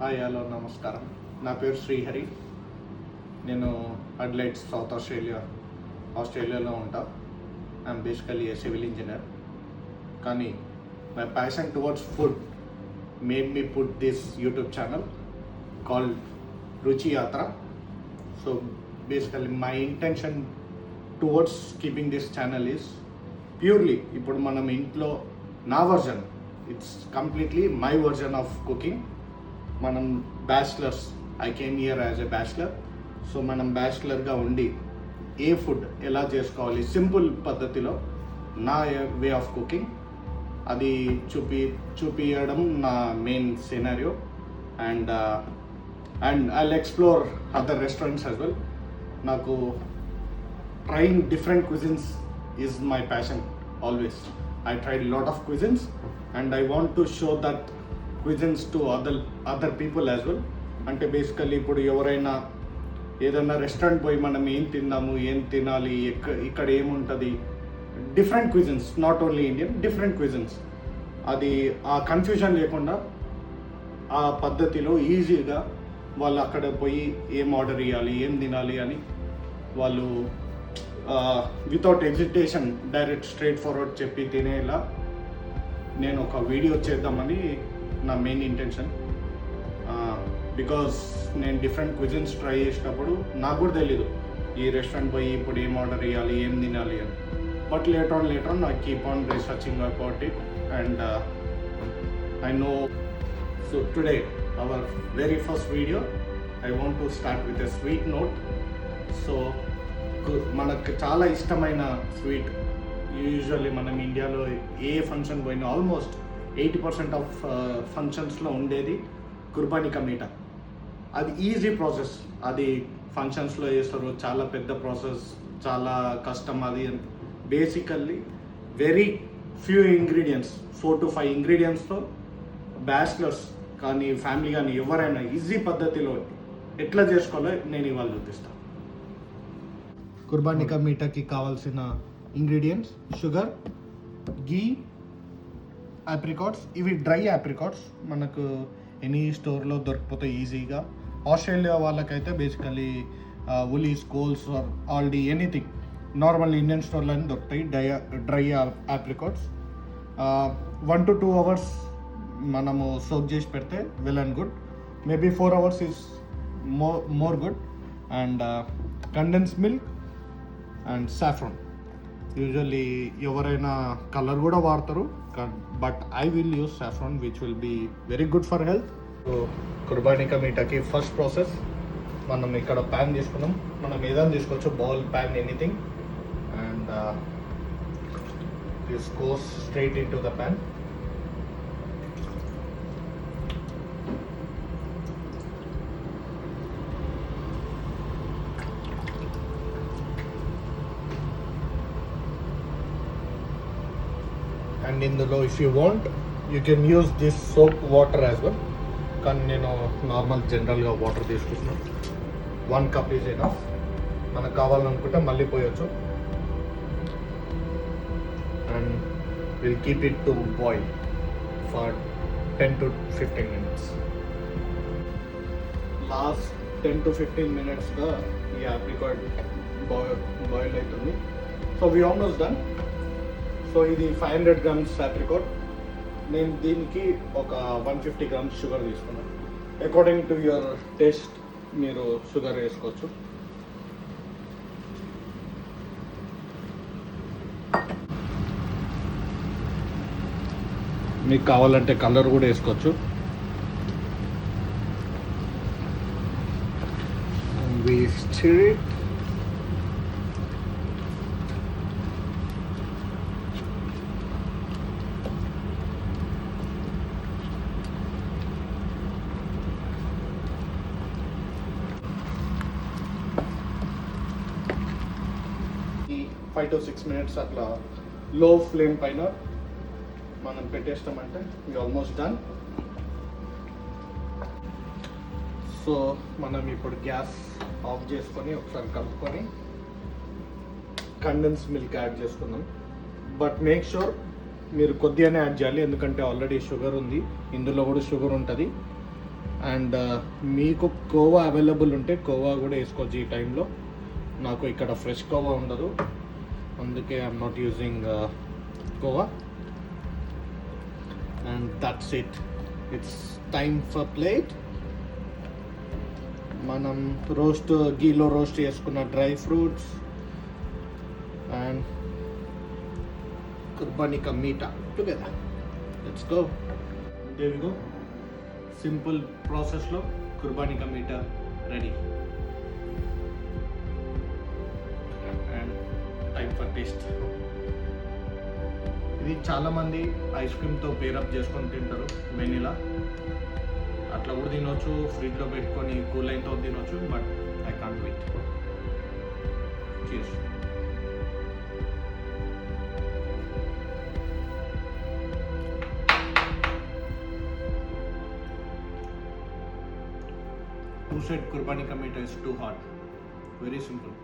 Hi hello నమస్కారం. నా పేరు శ్రీహరి. నేను అడ్లైట్ సౌత్ ఆస్ట్రేలియాలో ఉంటా. I'm basically a civil engineer. కానీ my passion towards food made me put this YouTube channel called Ruchi Yatra. So basically my intention towards keeping this channel is purely ఇప్పుడు మనం ఇంట్లో నా version, it's completely my version of cooking. మనం bachelors, I came here as a bachelor. So మనం బ్యాచిలర్గా ఉండి ఏ food ఎలా చేసుకోవాలి సింపుల్ పద్ధతిలో నా వే ఆఫ్ కుకింగ్ అది చూపించడం నా main scenario. And I'll explore other restaurants as well. నాకు trying different cuisines is my passion always. I tried a lot of cuisines and I want to show that cuisines to other people as well. అంటే basically ఇప్పుడు ఎవరైనా ఏదైనా restaurant పోయి మనం ఏం తిందాము, ఏం తినాలి, ఇక్కడ ఏముంటుంది, different cuisines, not only Indian, different cuisines, అది ఆ కన్ఫ్యూజన్ లేకుండా ఆ పద్ధతిలో ఈజీగా వాళ్ళు అక్కడ పోయి ఏం ఆర్డర్ ఇవ్వాలి, ఏం తినాలి అని వాళ్ళు without excitation direct straight forward చెప్పి తినేలా నేను ఒక వీడియో చేద్దామని నా మెయిన్ ఇంటెన్షన్. బికాస్ నేను డిఫరెంట్ క్విజిన్స్ ట్రై చేసినప్పుడు నాకు కూడా తెలీదు ఈ రెస్టారెంట్ పోయి ఇప్పుడు ఏం ఆర్డర్ ఇవ్వాలి, ఏం తినాలి అని. But later on I keep on researching about it and I know. So today our very first video I want to start with a sweet note. So మనకు చాలా ఇష్టమైన స్వీట్, యూజువల్లీ మనం ఇండియాలో ఏ ఫంక్షన్ పోయినా ఆల్మోస్ట్ 80% ఆఫ్ ఫంక్షన్స్లో ఉండేది కుర్బానీ కా మీఠా. అది easy process, అది ఫంక్షన్స్లో చేస్తారు, చాలా పెద్ద ప్రాసెస్, చాలా కష్టం. అది basically very few ingredients, 4 to 5 ఇంగ్రీడియంట్స్తో బ్యాచిలర్స్ కానీ ఫ్యామిలీ కానీ ఎవరైనా ఈజీ పద్ధతిలో ఎట్లా చేసుకోవాలో నేను ఇవాళ చూపిస్తాను. కుర్బానీ కా మీఠాకి కావాల్సిన ఇంగ్రీడియంట్స్: షుగర్, గీ, ఆప్రికాట్స్. ఇవి డ్రై ఆప్రికాట్స్, మనకు ఎనీ స్టోర్లో దొరికిపోతాయి ఈజీగా. ఆస్ట్రేలియా వాళ్ళకైతే basically Woolies, Coles or Aldi, anything normal Indian స్టోర్లో దొరుకుతాయి డ్రై ఆప్రికాట్స్. 1 to 2 hours మనము సోక్ చేసి పెడితే well and good. Maybe 4 hours is more good. And condense milk and saffron. Usually ఎవరైనా కలర్ కూడా వాడతారు, but I will use saffron which will be very good for health. So కుర్బానీ కా మీఠాకి first process, మనం ఇక్కడ pan తీసుకున్నాం, మనం ఏదైనా తీసుకోవచ్చు, bowl, pan, anything. And this goes straight in to the pan. And ఇందులో if you want you can use this soak water as well, కానీ నేను నార్మల్ జనరల్గా వాటర్ తీసుకుంటున్నాను. 1 cup ఈజ్ ఎనఫ్. మనకు కావాలనుకుంటే మళ్ళీ పోయొచ్చు. And will keep it to boil for 10 to 15 minutes. Last 10 to 15 minutesగా ఈ ఆప్రికాట్ బాయిల్ అవుతుంది. So we almost done. So ఇది 500 grams ఆప్రికాట్. నేను దీనికి ఒక 150 grams షుగర్ తీసుకున్నాను. అకార్డింగ్ టు యువర్ టేస్ట్ మీరు షుగర్ వేసుకోవచ్చు. మీకు కావాలంటే కలర్ కూడా వేసుకోవచ్చు. We stir it. ఈ 5 to 6 minutes అట్లా లో ఫ్లేమ్ పైన మనం పెట్టేస్తామంటే ఇది ఆల్మోస్ట్ డన్. సో మనం ఇప్పుడు గ్యాస్ ఆఫ్ చేసుకొని ఒకసారి కలుపుకొని కండెన్స్ మిల్క్ యాడ్ చేసుకుందాం. బట్ మేక్ షూర్ మీరు కొద్దిగానే యాడ్ చేయాలి, ఎందుకంటే ఆల్రెడీ షుగర్ ఉంది, ఇందులో కూడా షుగర్ ఉంటుంది. అండ్ మీకు కోవా అవైలబుల్ ఉంటే కోవా కూడా వేసుకోవచ్చు ఈ టైంలో. నాకు ఇక్కడ ఫ్రెష్ కోవా ఉండదు, అందుకే I'm not using khoa. And that's it. It's time for plate. మనం గీలో రోస్ట్ చేసుకున్న dry fruits and qurbani ka meetha together. Let's go. There we go. Simple ప్రాసెస్లో qurbani ka meetha ready. And time for taste. ఇది చాలామంది ఐస్ క్రీమ్తో పేరప్ చేసుకొని తింటారు, వెనిలా. అట్లా కూడా తినొచ్చు, ఫ్రిడ్జ్లో పెట్టుకొని కూల్ అయిన తర్వాత తినొచ్చు, but I can't wait. Cheers. Who said Kurbani ka meetha is too hot? Very simple.